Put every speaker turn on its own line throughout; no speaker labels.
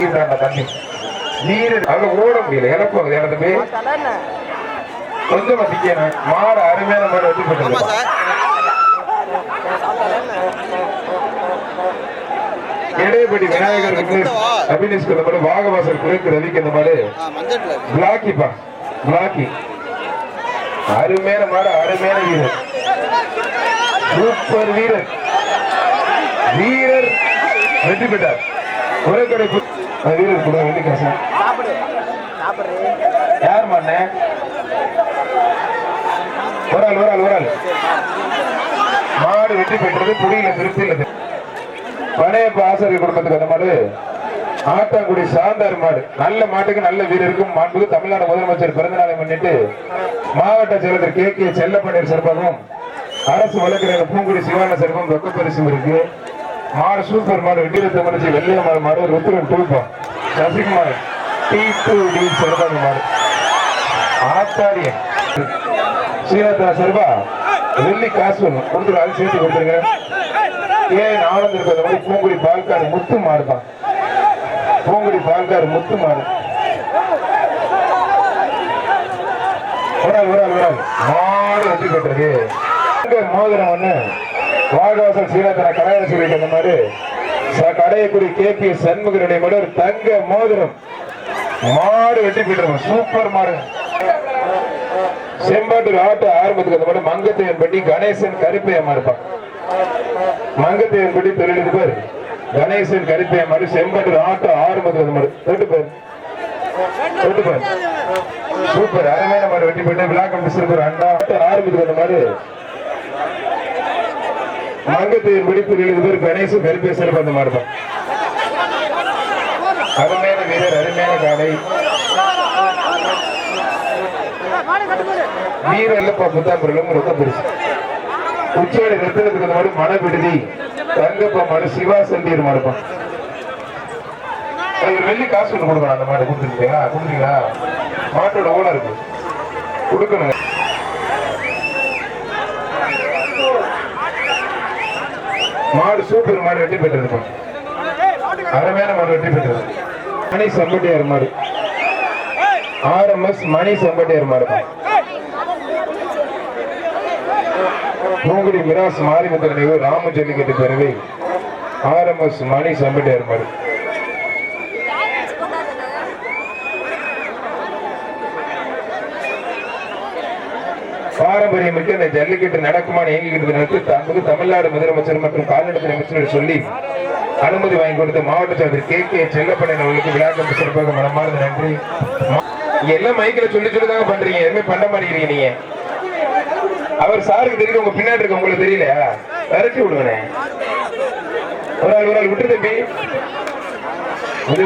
தம்பி நீர் அங்க ஓட முடியல இறப்பாங்க எனக்கு கொஞ்சம் மதிக்கணும் மாடு அருமையான மாடு வெற்றி பெற்றது இடையப்படி விநாயகர் அபினேஷ் வாகவாசல் குறைக்கு ரவிக்கு அந்த மாடு பிளாக்கிப்பா பிளாக்கி அருமையான மாடு அருமையான வீரர் சூப்பர் வீரர் வீரர் வெற்றி பெற்றார் ஒரே கடை வீரர் கூட வெள்ளி காசு யார் மாண்ணே ஒரு ஆள் மாடு வெற்றி பெற்றது புடியில திருப்தி இல்லை பனையப்ப ஆசிரியர் குடும்பத்துக்கு அந்த மாடு ஆட்டாங்குடி சாந்தார் மாடு நல்ல மாட்டுக்கு நல்ல வீரருக்கும் மாண்புக்கு தமிழ்நாடு முதலமைச்சர் பிறந்தநாளை முன்னிட்டு மாவட்ட செயலர் கே செல்லப்பண்ணீர் சிறப்பாகவும் அரசு வழக்கறிஞர் பூங்குடி சிவான சிறப்பும் ரொக்க பரிசும் இருக்கு மாடு சூப்பர் மாடு வெட்டிரத்த மனுச்சு வெள்ளைய மாடு ருத்ரன் டூப்பா சசிகுமார் T2D சிறப்பாக மாடு ஆத்தாரிய ஸ்ரீநாத்தா சிறப்பா வெள்ளி காசு கொடுத்துரு அது சேர்த்து கொடுத்துருங்க ஏன் ஆனந்த் இருக்கிற மாதிரி பூங்குடி பால்காடு முத்து மாடுதான் பூங்குடி பால்காடு முத்து மாடு மாடு வெற்றி பெற்றது மோதிரம் ஒண்ணு வாகவாசல் ஸ்ரீநாதன கடையை சொல்லிட்டு அந்த மாதிரி கடையக்குடி KP சண்முகனுடைய மாடு ஒரு தங்க மோதிரம் மாடு வெற்றி பெற்றது சூப்பர் மாடு செம்பாட்டூர் ஆட்ட ஆரம்பத்துக்கு அந்த மாதிரி மங்கத்தையன்பட்டி கணேசன் கருப்பையம்மா இருப்பான் மங்கத்தையன்பட்டி தொழிலுக்கு பேர் கணேசன் கருப்பையம்மா செம்பாட்டூர் ஆட்ட ஆரம்பத்துக்கு அந்த மாதிரி தொட்டு பேர் சூப்பர் அருமையான மாடு வெற்றி பெற்று விழாக்கம் சிறப்பு அண்டா ஆட்ட ஆரம்பத்துக்கு அந்த மாதிரி மங்கத்தையன்பட்டி தொழிலுக்கு பேர் கணேசன் கருப்பைய சிறப்பு அந்த மாதிரி அருமையான வீரர் அருமையான காலை நீர் எல்லப்பா புத்தாம்பரம் ரொம்ப பெருசு உச்சோடி ரத்தனத்துக்கு அந்த மாதிரி மன விடுதி தங்கப்பா மாடு சிவா சண்டீர் மாடுப்பான் வெள்ளி காசு ஒண்ணு கொடுக்கணும் அந்த மாடு கொடுத்துருக்கீங்களா மாட்டோட ஓனர் இருக்கு கொடுக்கணும் மாடு சூப்பர் மாடு வெற்றி பெற்றிருப்பான் அருமையான மாடு வெற்றி பெற்றது மணி சம்பட்டியார் மாடு RMS மணி சம்பட்டியார் மாடுப்பான் பூங்குடி மிராஸ் மாரிமுத்தர் நிகழ்வு ராம ஜல்லிக்கட்டு பேரவை RMS மணி சம்பட்டியார் மாடு பாரம்பரியமிக்க இந்த ஜல்லிக்கட்டு நடக்குமான்னு இயங்கிக்கிட்டு நடத்தி தமிழ்நாடு முதலமைச்சர் மற்றும் கால்நடை அமைச்சர் சொல்லி அனுமதி வாங்கி கொடுத்த மாவட்ட செயலர் கே செல்லப்பண்ணன் அவர்களுக்கு விழாக்கம் சிறப்பாக மனமார்ந்த நன்றி. எல்லாம் மைக்கில சொல்லிதாங்க பண்றீங்க எதுவுமே பண்ண மாட்டேங்கிறீங்க நீங்க. அவர் சாருக்கு தெரியல உங்க பின்னாடி இருக்க உங்களுக்கு தெரியல விரட்டி விடுவேனே ஒரு ஆள் விட்டு தம்பி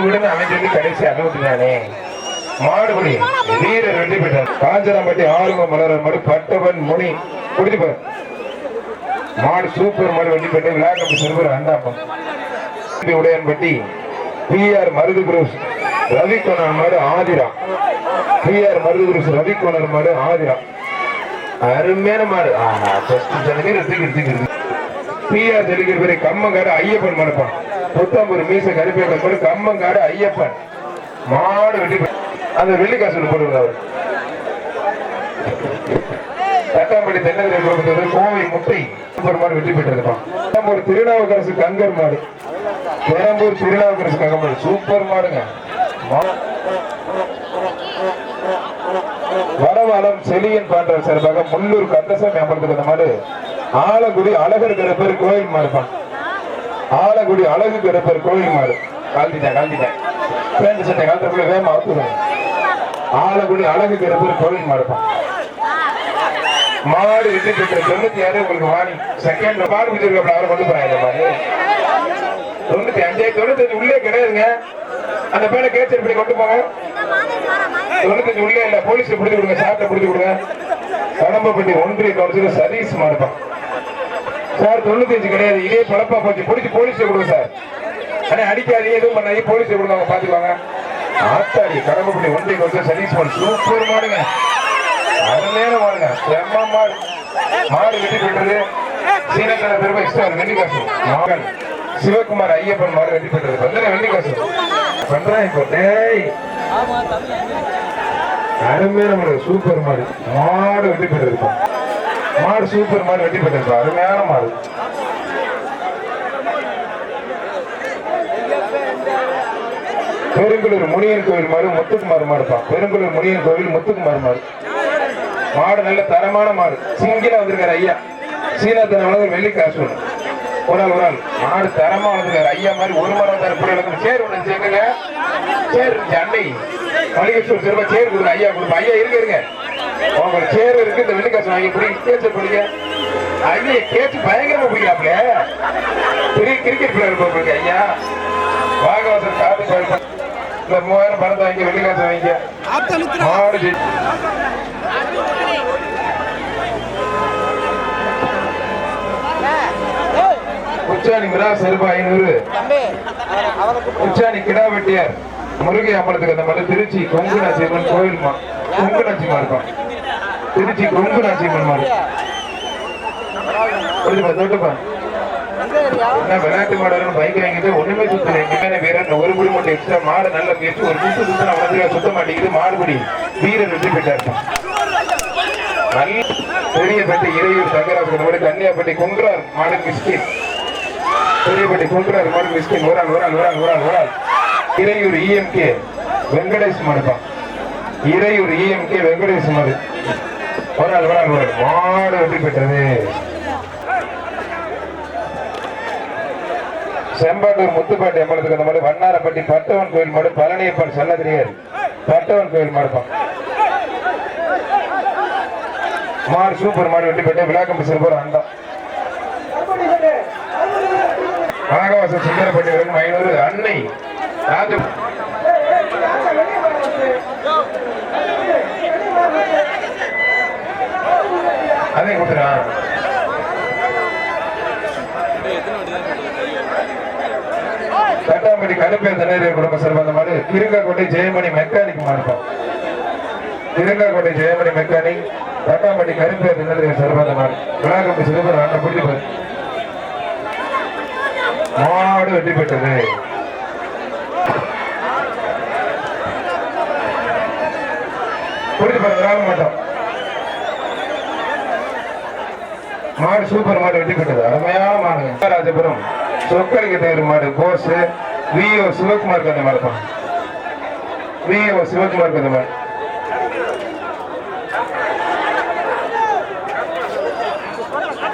விடுன்னு அவன் சொல்லி கடைசி அனுமதினானே மாடுபடி வீரர் வெற்றி பெற்றார் காஞ்சனாம்பட்டி ஆறுமுக மலர் மாடு பட்டவன் முனி குடிப்பார் மாடு சூப்பர் மாடு வெற்றி பெற்று விழாக்கம் சிறுவர் அண்டாப்பம் உடையன்பட்டி PR மருது குரூஸ் ரவி கோணர் மாடு ஆதிரா PR மருது குரூஸ் ரவி கோணர் மாடு ஆதிரா அருமையான மாடு PR ஜல்லிக்கட்டு பேரு கம்மங்காடு ஐயப்பன் மாடுப்பான் புத்தம்பூர் மீச கருப்பேக்கன் மாடு கம்மங்காடு ஐயப்பன் மாடு வெட்டி அந்த வெள்ளி காசு போடுவாங்க அவர் தட்டாம்பட்டி தென்னகரை குடும்பத்தோடு கோவை முட்டை சூப்பர் மாடு வெற்றி பெற்றிருப்பான் பெரம்பூர் திருநாவுக்கரசு கங்கர் மாடு பெரம்பூர் திருநாவுக்கரசு கங்கர் மாடு சூப்பர் மாடுங்க வரவாளம் செலியன் பாண்ட சார்பாக முள்ளூர் கந்தசாமி அமர்ந்துக்கு அந்த மாடு ஆலகுடி அழகர் கருப்பர் கோயில் மாடுப்பான் ஆலகுடி அழகு கருப்பர் கோயில் மாடு கால்த்திட்டேன் பேண்ட் சட்டை காலத்துக்குள்ள வேகமா அவுத்துருங்க ஆலகுடி அழகு கருப்பர் கோயில் மாடுப்பான் மாடு வெற்றி பெற்ற 96 உங்களுக்கு வாணி செகண்ட் மாடு விஜய் அவரை கொண்டு போறாங்க மாதிரி 95 95 உள்ளே கிடையாதுங்க அந்த பேரை கேச்சர் பண்ணி கொண்டு போங்க 95 உள்ளே இல்ல போலீஸ் பிடிச்சு கொடுங்க சாப்பிட்ட பிடிச்சு கொடுங்க கடம்பப்பட்டி ஒன்றிய கவுன்சிலர் சதீஷ் மாடுப்பான் சார் 95 கிடையாது இதே பழப்பா போச்சு பிடிச்சி போலீஸ் கொடுங்க சார் ஆனா அடிக்காதீங்க எதுவும் பண்ணாதீங்க போலீஸ் கொடுங்க அவங்க பாத்துக்குவாங்க ஆத்தாடி கடம்பப்பட்டி ஒன்றிய கவுன்சிலர் சதீஷ் மாடு சூப்பர் மாடுங்க அருமையான மாடுங்க செம்ம மாடு மாடு வெட்டி பெற்றது சீனத்தன பெருமை வெள்ளி காசு மகன் சிவகுமார் ஐயப்பன் மாடு வெட்டி பெற்றது வெள்ளி காசு பண்றான் இப்போ. டேய் அருமையான மாடு, சூப்பர் மாடு. மாடு வெட்டி பெற்றிருப்பா. மாடு சூப்பர் மாடு வெட்டி பெற்றிருப்பா. அருமையான மாடு. பெருங்குளூர் முனியன் கோவில் மாடு முத்துக்குமார் மாடுப்பா. பெருங்குளூர் முனியன் கோவில் முத்துக்குமார் மாடு. மாடு நல்ல தரமான மாடு. சிங்கில வந்திருக்காரு ஐயா. சீனாத்தன வெள்ளி காசு ஒண்ணு. ஒரு ஆள் மாடு தரமா வந்திருக்காரு ஐயா. மாதிரி ஒரு மரம் தரப்பு சேர் ஒண்ணு சேர்க்குங்க. சேர் அன்னை மளிகேஸ்வர் சிறப்பா சேர் கொடுங்க ஐயா. கொடுப்பா ஐயா. இருங்க உங்களுக்கு சேர் இருக்கு. இந்த வெள்ளி காசு வாங்கி பிடிங்க. கேச்சு பிடிங்க ஐயா. கேச்சு பயங்கரமா பிடிக்கிறாப்ல. பெரிய கிரிக்கெட் பிளேயர் உங்களுக்கு ஐயா. வாகவாசல் காத்து இந்த 3000 பணத்தை வாங்கி வெள்ளி காசு வாங்கிக்க. மாடு உச்சாணி மிராஸ் ரூபாய் 500. உச்சாணி கிடா வெட்டியார் முருகை அம்பலத்துக்கு அந்த மாதிரி திருச்சி கொங்குநாச்சியம்மன் கோயில்மா. கொங்குநாச்சியமா இருக்கும். திருச்சி கொங்குநாச்சியம்மன் மாடு. தொட்டுப்பா என்ன விளையாட்டு மாடு பைக் வாங்கிட்டு ஒண்ணுமே சுத்தல. எங்க வீரன் ஒரு குடி மட்டும் எக்ஸ்ட்ரா மாடு நல்ல முயற்சி. ஒரு சுத்து சுத்தம் அவ்வளவு சுத்த மாட்டேங்குது. மாடுபடி வீரர் வெற்றி பெற்றார். நல்ல பெரியப்பட்டி இறையூர் சங்கராசுரனோட கன்னியாப்பட்டி குன்றார் மாடு மிஸ்கின். பெரியப்பட்டி குன்றார் மாடு மிஸ்கின். ஒரு ஆள் இறையூர் இஎம்கே வெங்கடேஷ் மாடுதான். இறையூர் இஎம்கே வெங்கடேஷ் மாடு. ஒரு ஆள் மாடு வெற்றி பெற்றது. செம்பாட்டூர் முத்துப்பாட்டி அம்பலத்துக்கு அந்த மாதிரி வண்ணாரப்பட்டி பட்டவன் கோயில் மாடு. பழனியப்பன் சன்னதிரியார் பட்டவன் கோயில் மாடுப்பான். மாடு சூப்பர் மாடு வெட்டி பெற்ற விழாக்கம் சிறப்பு அண்டா. நாகவாசம் சுந்தரப்பட்டி வரைக்கும் 500. அன்னை அதே கொடுத்துறான். கட்டாம்பட்டி கருப்பேர் தண்ணீர் குடும்ப சிறப்பு அந்த மாதிரி. கிருங்காக்கோட்டை ஜெயமணி மெக்கானிக் மாடுப்பான். கிருங்காக்கோட்டை ஜெயமணி மெக்கானிக் கட்டாம்பட்டி கருப்பேர் தண்ணீர் சிறப்பான மாடு. விழாக்கம் சிறப்பு அண்ணா பிடிப்பாரு. மாடு வெற்றி பெற்றது. புரிஞ்சு மாட்டோம். மாடு சூப்பர் மாடு வெற்றி பெற்றது. அருமையான மாடு. ராஜபுரம் சொக்கலிங்க தேர் மாடு போஸ் விஓ சிவகுமார் கந்த மாடு. விஓ சிவகுமார் கந்த மாடு.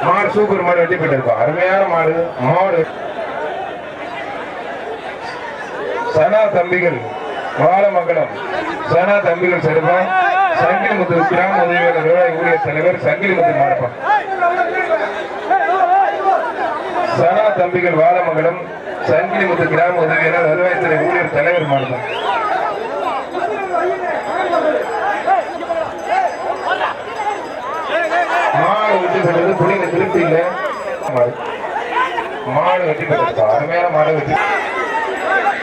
மாடு சூப்பர் மாடு வெற்றி பெற்றிருப்பா. அருமையான மாடு. மாடு சனா தம்பிகள் வாழமங்கலம் சனா தம்பிகள் சிறப்பா. சங்கிலிமுத்து கிராம உதவியாளர் விவசாய ஊழியர் தலைவர் சங்கிலிமுத்து மாடுப்பான். சனா தம்பிகள் வாழமங்கலம் சங்கிலிமுத்து கிராம உதவியாளர் வருவாய்த்துறை ஊழியர் தலைவர் மாடுப்பான். மாடு வெற்றி பெற்றது. புள்ளிங்க திருப்தி இல்லை. மாடு வெற்றி பெற்றது. அருமையான மாடு வெற்றி.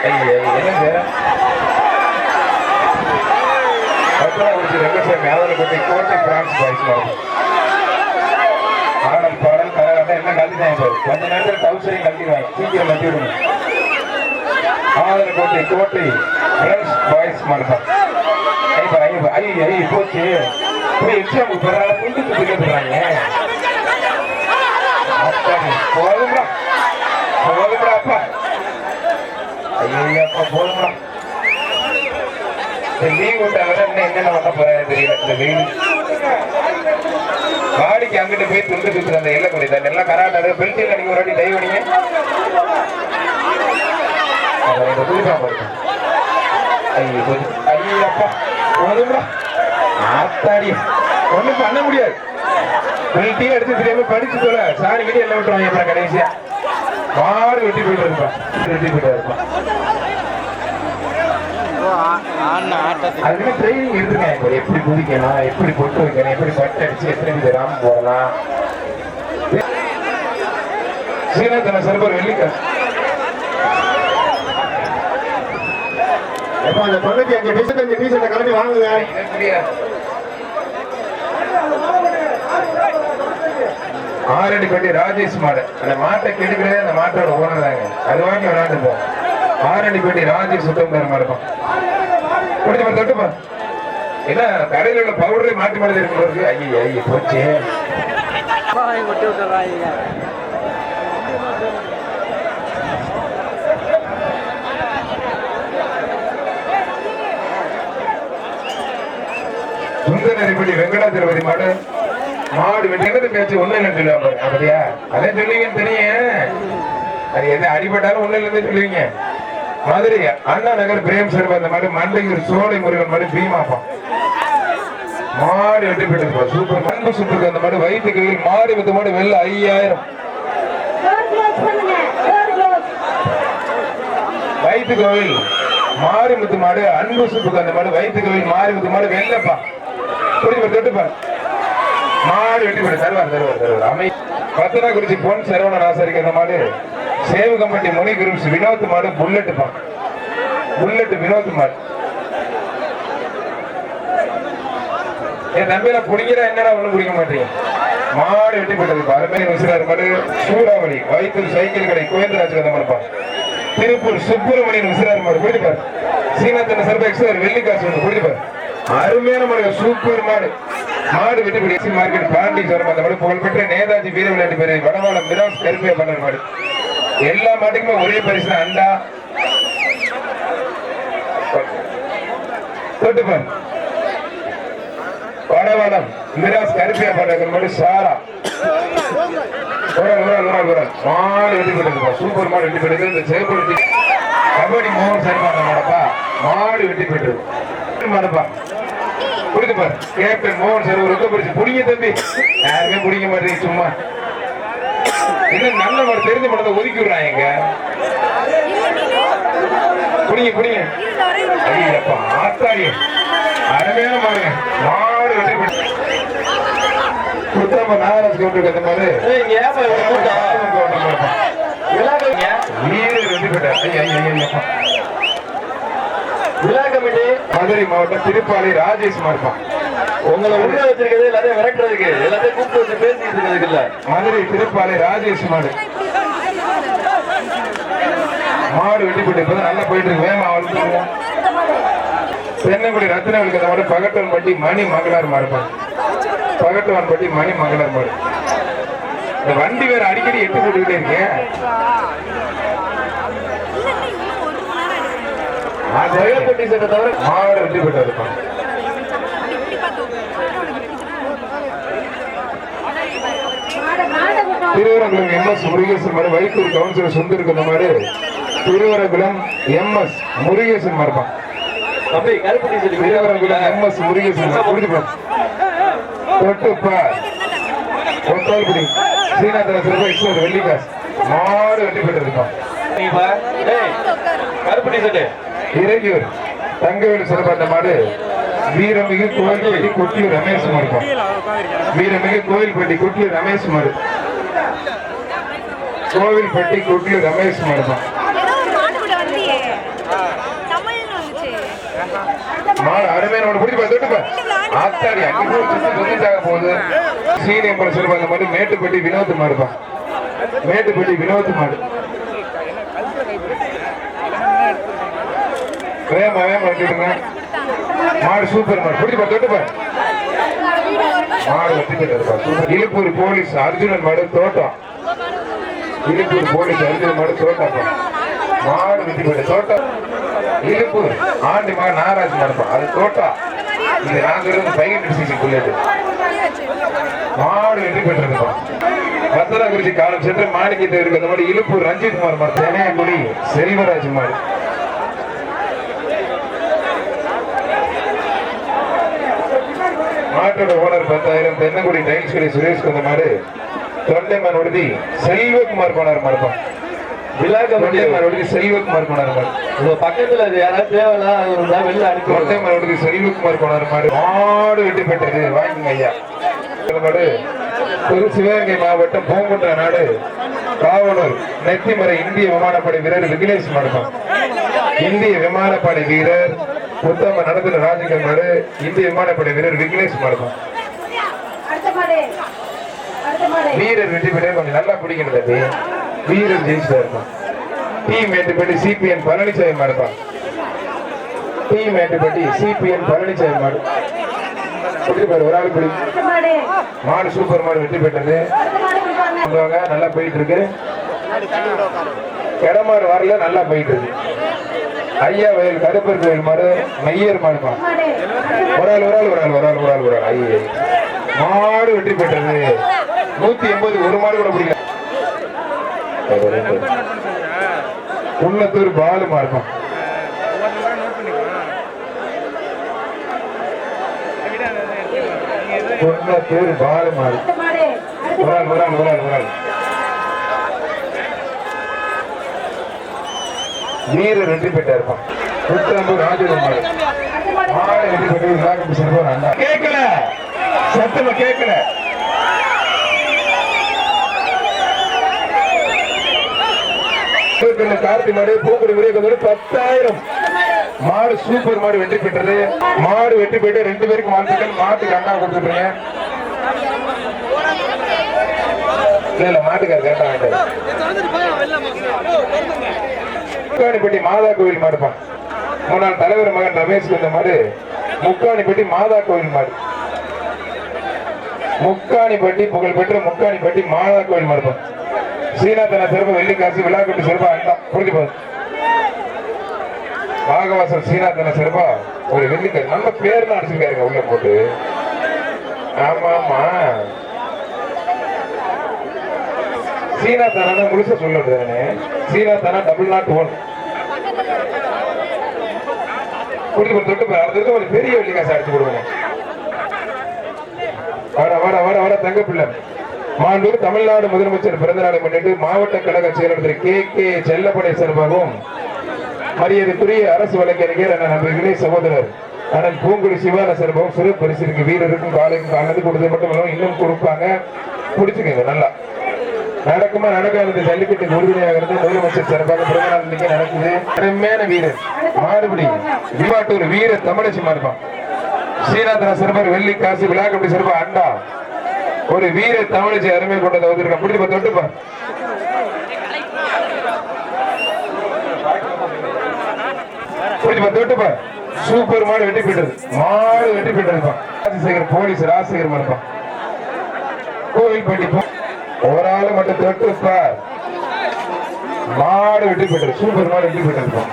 என்னங்க ரங்கசாமி ஆதரப்பட்டி கோட்டை பிரான்ஸ் பாய்ஸ் மாடு. ஆடல் பாடல் கரகாட்டம் என்ன கல்விதான் பாரு. கொஞ்ச நேரத்தில் கவுசரிங் கல்விவாங்க. சீக்கிரம் கட்டி விடுங்க. ஆதரக்கோட்டை கோட்டை பிரான்ஸ் பாய்ஸ் மாடுதான். ஐயோ போச்சு. போய் எக்ஸாமுக்கு போறாங்க. புதுக்கு கேட்டுறாங்க. போதும்டா அப்பா. ஐயோ அப்பா போதும்டா. லீவ் விட்டா வர என்னென்ன பண்ண போறேன் தெரியல. இந்த வெயில் பாடிக்கு அங்கிட்டு போய் துண்டு சுத்துற அந்த எல்லை கொடி தான் எல்லாம் கராட்டா பெல்ட்டில் அடிக்க ஒரு வாட்டி டைவ் அடிங்க. ஐயப்பா போதும்டா. ஆத்தாடி ஒண்ணும் பண்ண முடியாது. பெல்ட்டியே எடுத்து தெரியாம படிச்சு போல சாரி கிட்ட எல்லாம் விட்டுருவாங்க. அப்புறம் கடைசியா மாடு வெட்டி போயிட்டு இருப்பான். வெட்டி போயிட்டு இருப்பான். அதுக்கு ட்ரைனிங் இருக்குங்க. எப்படி குதிக்கணும், எப்படி பொட்டு வைக்கணும், எப்படி பட்டு அடிச்சு எத்தனை ராம் போடலாம். சீனத்தன சர்பர் வெள்ளிக்காசு. அந்த 95 பீஸ் கிளம்பி வாங்குங்க. ஆரடி பட்டி ராஜேஷ் மாடு. அந்த மாட்டை கெடுக்கிறதே அந்த மாட்டோட ஓனர் தாங்க. அது வாங்கி விளையாண்டு போவோம். ஆரணிப்பட்டி ராஜேஷ் சுத்தம் மாறுப்பான். முடிஞ்ச தொட்டுப்பா. என்ன கடையில் உள்ள பவுடரை மாற்றி மாற்றி இருக்கு. ஐயா ஐயா போச்சு. சுந்தரப்பட்டி வெங்கடாச்சலபதி மாடு மாடு வெட்டினது பேச்சு ஒண்ணு இல்லைன்னு சொல்லுவாங்க. அப்படியா? அதே சொல்லுவீங்கன்னு தெரியும். அது என்ன அடிபட்டாலும் ஒண்ணு இல்லைன்னு சொல்லுவீங்க. மதுரை அண்ணா நகர் பிரேம் சார் அந்த மாதிரி மண்டையூர் சோலை முருகன் மாதிரி பீமாப்பா மாடு வெட்டி போயிட்டு சூப்பர் மண்பு சுற்றுக்கு அந்த மாதிரி வயிற்றுக்கு மாடு வித்த மாடு வெள்ள 5000 வயிற்று கோவில் மாரிமுத்து மாடு அன்பு சுற்றுக்கு அந்த மாதிரி வயிற்று கோவில் மாரிமுத்து மாடு வெள்ளப்பா தொட்டுப்பா மாடு வெட்டி போயிட்டு தருவார் அமை பத்தனாக்குறிச்சி பொன் சரவண ராசரிக்கு அந்த மாடு சேவகம்பட்டி முனி குரூப்ஸ் வினோத் மாடு புல்லட் வினோத் மாடு. என் தம்பியில புடிக்கிற என்னடா ஒண்ணு பிடிக்க மாட்டீங்க. மாடு வெட்டி போட்டது அருமை விசிறாரு மாடு சூறாவளி வயிற்று சைக்கிள் கடை கோயந்தராஜ் அந்த மாதிரிப்பா. திருப்பூர் சுப்பிரமணியன் விசிறாரு மாடு பிடிப்பார். சீனாத்தன சர்பெக்ஸ் வெள்ளிக்காசு ஒன்று பிடிப்பார். அருமையான மாடு சூப்பர் மாடு வெட்டி போடி மார்க்கெட் பாண்டி சார் அந்த மாடு புகழ்பெற்ற நேதாஜி வீர விளையாட்டு பேரு வடவாளம் மிராஸ் கருப்பையா பண்ண மாடு. எல்லா மாட்டுக்குமே ஒரே பரிசு அண்டா தொட்டுப்பார். வடவாளம் மிராஸ் கருப்பையா பண்ண மாடு சாரா மாடு வெட்டி போட்டு சூப்பர் மாடு வெட்டி போட்டு இந்த சேப்பட்டி கபடி மோகன் சரிப்பாங்க மாடப்பா மாடு வெட்டி போட்டு மாடப்பா புரியுதுப்பார். கேப்டன் மோகன் சார் ஒரு பரிசு புடிங்க தம்பி யாருமே புடிக்க மாட்டேங்க சும்மா இன்னும் நல்ல மாடு தெரிஞ்ச மாடத்தை ஒதுக்கி விடுறாங்க. புடிங்க ஐயப்பா ஆத்தாடி அருமையான மாடுங்க மாடு வெட்டி போட்டு குத்தம நாகராஜ் கவுண்டருக்கு அந்த மாதிரி மதுரை மாவட்டம் திருப்பாலை ராஜேஷ் மார்பான்
உங்களை உள்ள வச்சிருக்கிறது எல்லாத்தையும் விரட்டுறதுக்கு எல்லாத்தையும் கூப்பிட்டு வச்சு பேசிட்டு இருக்கிறதுக்கு இல்ல.
மதுரை திருப்பாலை ராஜேஷ் மாடு வெட்டி போட்டு நல்லா போயிட்டு இருக்கு. வேமா வளர்த்து தென்னங்குடி ரத்னவளுக்கு அந்த மாதிரி பகட்டவன்பட்டி மணி மங்களார் மாறுப்பான். பகட்டவன்பட்டி மணி மங்களார் மாடு. இந்த வண்டி வேற அடிக்கடி எட்டு போட்டுக்கிட்டே இருக்கேன். தவிர மாடு வெட்டி போட்டு இருப்பான். திருவரங்குளம் எம்எஸ் முருகேசன் மாடு வைத்தூர் கவுன்சிலர் சுந்தருக்கு அந்த மாதிரி திருவரங்குளம் எம்எஸ் முருகேசன் மாறுப்பான்.
தம்பி கருப்பட்டி சொல்லி
திருவரங்குளம் எம்எஸ் முருகேசன் புரிஞ்சுப்பான். தொட்டுப்பா ஒத்தால்குடி சீனாத்தன சிறப்பு வெள்ளிக்காசு மாடு வெட்டி போட்டு இருப்பான்.
கருப்பட்டி சொல்லு
இறையூர் தங்கவேலு சிறப்பாட்ட மாடு வீரமிகு கோயில்பட்டி கொட்டியூர் ரமேஷ் மாடுப்பான். வீரமிகு கோயில்பட்டி கொட்டியூர் ரமேஷ் மாடு கோவில்பட்டி கொட்டியூர் ரமேஷ் மாடுப்பான். மாடு அருமையான பிடிப்பா தொட்டுப்பா ஆத்தாடி அங்கே போகுது. சீனியம்பரம் சிறப்பு அந்த மாதிரி மேட்டுப்பட்டி வினோத் மாடுப்பான். மேட்டுப்பட்டி வினோத் மாடு வேமா வெட்டிடுங்க மாடு சூப்பர் மாடு பிடிப்பா தொட்டுப்பா மாடு வெட்டி. இழுப்பூர் போலீஸ் அர்ஜுனன் மாடு தோட்டம். இழுப்பூர் போலீஸ் அர்ஜுனன் மாடு தோட்டாப்பா மாடு வெட்டி போட்டு தோட்டம். இழுப்பூர் ஆண்டி மகன் நாகராஜ் மாடுப்பா அது தோட்டம். இது நாங்க 500cc புல்லட் மாடு வெட்டி போட்டு பத்தனாக்குறிச்சி காலம் சென்று மாணிக்கத்தை இருக்கு அந்த மாதிரி இழுப்பூர் ரஞ்சித் குமார் மாடு. தெனையங்குடி செல்வராஜ் மாடு மாட்டோட ஓனர் 10,000. தென்னங்குடி டைல்ஸ் கடை சுரேஷ் அந்த மாதிரி தொண்டைமான் உறுதி செல்வகுமார் போனார் மாடுப்பான். தொண்டைமான் உறுதி செல்வகுமார் போனார் மாடு.
உங்க பக்கத்துல யாராவது தேவையில்ல வெளில அனுப்பி
தொண்டைமான் உறுதி செல்வகுமார் போனார் மாடு மாடு வெட்டி பெற்றது வாங்கிங்க ஐயா. மாடு சிவகங்கை மாவட்டம் பூங்குன்ற நாடு காவலூர் நெத்திமறை இந்திய விமானப்படை வீரர் விகிலேஷ் மாடுப்பான். இந்திய விமானப்படை வீரர் உத்தம நடத்துல ராஜகர் மாடு இந்திய விமானப்படை வீரர் விக்னேஷ் மாடுப்பான். வீரர் வெற்றி பெற்ற கொஞ்சம் நல்லா பிடிக்கணும் தம்பி. வீரர் ஜெயிச்சுட்டா இருக்கும். டி மேட்டுப்பட்டி சிபிஎன் பழனிசாமி மாடுப்பா. டி மேட்டுப்பட்டி சிபிஎன் பழனிசாமி மாடு ஒரு ஆள் பிடி மாடு சூப்பர் மாடு வெற்றி பெற்றது. நல்லா போயிட்டு இருக்கு. கிடமாடு வரல, நல்லா போயிட்டு இருக்கு. ஐயா வயல் கருப்பர் கோயில் மாடு மையர் மாடுப்பா. ஒரு ஆள் ஐயா மாடு வெற்றி பெற்றது. 180 ஒரு மாடு கூட பிடிக்கல. குன்னத்தூர் பாலு மாடுப்பா. குன்னத்தூர் பாலு மாடு ஒரு ஆள் வீரர் வெற்றி பெற்றாருப்பான். புத்தம்பூர் ராஜூர் மாடு மாடு வெற்றி பெற்றது. கேட்கல சத்தமா கேட்கல. கார்த்தி மாடு பூக்குடி முறைய 10,000 மாடு சூப்பர் மாடு வெற்றி பெற்றது. மாடு வெற்றி பெற்று 2 பேருக்கு வாழ்த்துக்கள். மாட்டுக்கு அண்ணா கொடுத்துருங்க. இல்ல மாட்டுக்கார கேட்டா முக்காணிப்பட்டி மாதா கோவில் மாடுப்பான். முன்னாள் தலைவர் மகன் ரமேஷ் இந்த மாடு முக்காணிப்பட்டி மாதா கோவில் மாடு. முக்காணிப்பட்டி புகழ்பெற்ற முக்காணிப்பட்டி மாதா கோவில் மாடுப்பான். சீனாத்தன சிறப்பு வெள்ளிக்காசு விழாக்கட்டு சிறப்பா அண்டா புரிஞ்சு போகுது. பாகவாசல் சீனாத்தன சிறப்பா ஒரு வெள்ளிக்காசு நல்ல பேர்லாம் அடிச்சிருக்காருங்க உள்ள போட்டு. ஆமா ஆமா சீனாத்தான முழுச சொல்லுறேன். சீனாத்தானா $0.1 குடிக்கு தொட்டு அடுத்தது ஒரு பெரிய வெள்ளிக்காசு அடிச்சு கொடுக்கணும். வர தங்க பிள்ளை மாண்புமிகு தமிழ்நாடு முதலமைச்சர் பிறந்த நாளை முன்னிட்டு மாவட்ட கழக செயலாளர் கே செல்லப்படை சார்பாகவும் மரியாதைக்குரிய அரசு வழக்கறிஞர் நண்பர்களே சகோதரர் அண்ணன் பூங்குடி சிவான சார்பாகவும் சிறு பரிசிற்கு வீரருக்கும் காலைக்கும் காலத்து கொடுத்தது மட்டும் இல்லாமல் இன்னும் கொடுப்பாங்க. பிடிச்சுக்கங்க. நல்லா நடக்குமா நடக்காது ஜல்லிக்கட்டுக்கு உறுதுணையாக இருந்து முதலமைச்சர் சார்பாக பிறந்த நாள் இன்னைக்கு நடக்குது. அருமையான வீரர் மாறுபடி விவாட்டூர் வீர தமிழச்சி மாறுப்பான். சீனாத்தன சிறப்பர் வெள்ளி காசு விழாக்கட்டி சிறப்பா அண்டா ஒரு வீர தமிழச்சி அருமை கொண்டதை வந்திருக்க. பிடிச்சு தொட்டுப்பா. தொட்டுப்பா. சூப்பர் மாடு வெட்டி போயிட்டது. மாடு வெட்டி போயிட்டதுப்பா. ராஜசேகர் போலீஸ் ராஜசேகர் மாடுப்பா. கோவில்பட்டி ஒரு ஆளு மட்டும் தொட்டுப்பா. மாடு வெட்டி போயிட்டது. சூப்பர் மாடு வெட்டி போயிட்டதுப்பா.